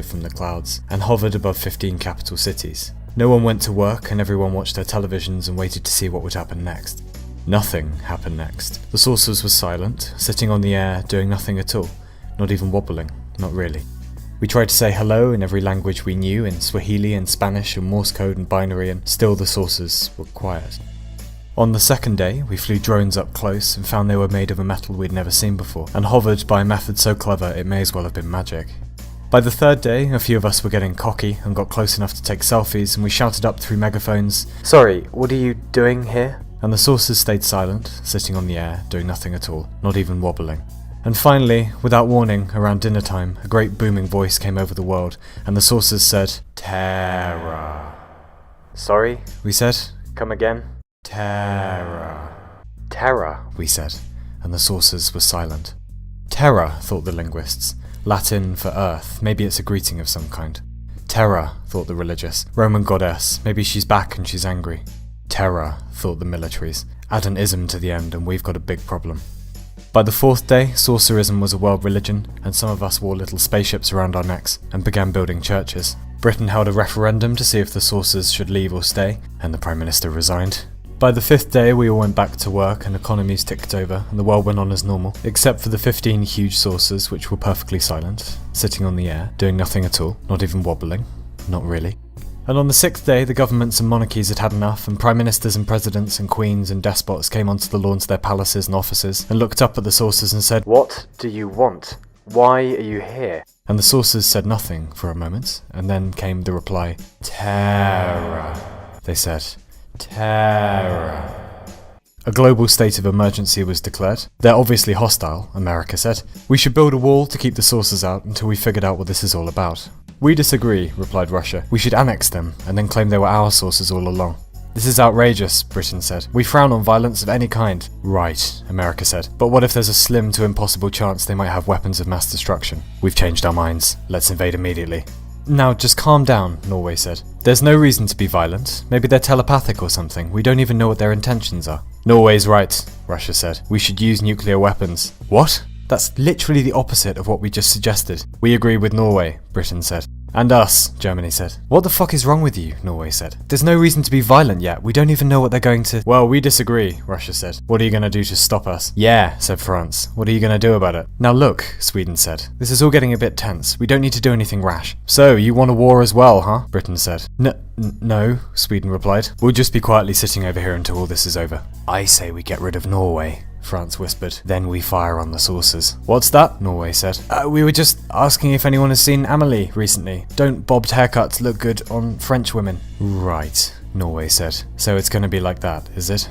from the clouds and hovered above 15 capital cities. No one went to work and everyone watched their televisions and waited to see what would happen next. Nothing happened next. The saucers were silent, sitting on the air, doing nothing at all, not even wobbling, not really. We tried to say hello in every language we knew, in Swahili and Spanish and Morse code and binary, and still the saucers were quiet. On the second day, we flew drones up close and found they were made of a metal we'd never seen before, and hovered by a method so clever it may as well have been magic. By the third day, a few of us were getting cocky and got close enough to take selfies, and we shouted up through megaphones, "Sorry, what are you doing here?" And the saucers stayed silent, sitting on the air, doing nothing at all, not even wobbling. And finally, without warning, around dinner time, a great booming voice came over the world, and the saucers said, "Terra." "Sorry," we said. "Come again." "Terra." "Terra," we said, and the saucers were silent. Terra, thought the linguists. Latin for earth, maybe it's a greeting of some kind. Terra, thought the religious. Roman goddess, maybe she's back and she's angry. Terra, thought the militaries. Add an ism to the end and we've got a big problem. By the fourth day, sorcerism was a world religion, and some of us wore little spaceships around our necks and began building churches. Britain held a referendum to see if the sorcerers should leave or stay, and the Prime Minister resigned. By the fifth day, we all went back to work and economies ticked over and the world went on as normal, except for the 15 huge saucers which were perfectly silent, sitting on the air, doing nothing at all, not even wobbling, not really. And on the sixth day, the governments and monarchies had had enough, and prime ministers and presidents and queens and despots came onto the lawns of their palaces and offices and looked up at the saucers and said, "What do you want? Why are you here?" And the saucers said nothing for a moment, and then came the reply, "Terra." They said, "Terra." A global state of emergency was declared. "They're obviously hostile," America said. "We should build a wall to keep the saucers out until we figured out what this is all about." "We disagree," replied Russia. "We should annex them and then claim they were our saucers all along." "This is outrageous," Britain said. "We frown on violence of any kind." "Right," America said. "But what if there's a slim to impossible chance they might have weapons of mass destruction?" "We've changed our minds. Let's invade immediately." "Now, just calm down," Norway said. "There's no reason to be violent. Maybe they're telepathic or something. We don't even know what their intentions are." "Norway's right," Russia said. "We should use nuclear weapons." "What? That's literally the opposite of what we just suggested." "We agree with Norway," Britain said. "And us," Germany said. "What the fuck is wrong with you?" Norway said. "There's no reason to be violent yet. We don't even know what they're going to..." "Well, we disagree," Russia said. "What are you going to do to stop us?" "Yeah," said France. "What are you going to do about it?" "Now look," Sweden said. "This is all getting a bit tense. We don't need to do anything rash." "So, you want a war as well, huh?" Britain said. No, Sweden replied. "We'll just be quietly sitting over here until all this is over." "I say we get rid of Norway," France whispered. "Then we fire on the saucers." "What's that?" Norway said. We were just asking if anyone has seen Amelie recently. Don't bobbed haircuts look good on French women?" "Right," Norway said. "So it's going to be like that, is it?"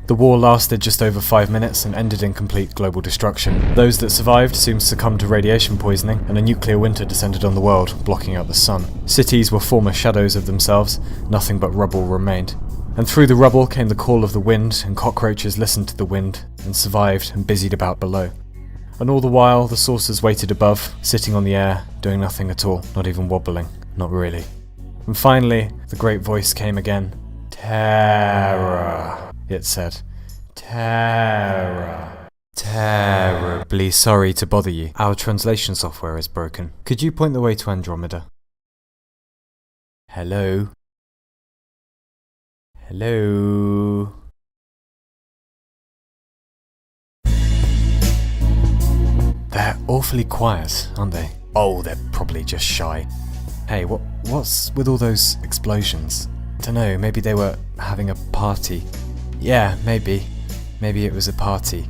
The war lasted just over 5 minutes and ended in complete global destruction. Those that survived soon succumbed to radiation poisoning, and a nuclear winter descended on the world, blocking out the sun. Cities were former shadows of themselves, nothing but rubble remained. And through the rubble came the call of the wind, and cockroaches listened to the wind, and survived and busied about below. And all the while, the saucers waited above, sitting on the air, doing nothing at all, not even wobbling, not really. And finally, the great voice came again. "Terra," it said. "Terra." "Terribly sorry to bother you. Our translation software is broken. Could you point the way to Andromeda?" "Hello? Hello?" They're awfully quiet, aren't they? Oh, they're probably just shy. Hey, what's with all those explosions? Dunno, maybe they were having a party. Yeah, maybe. Maybe it was a party.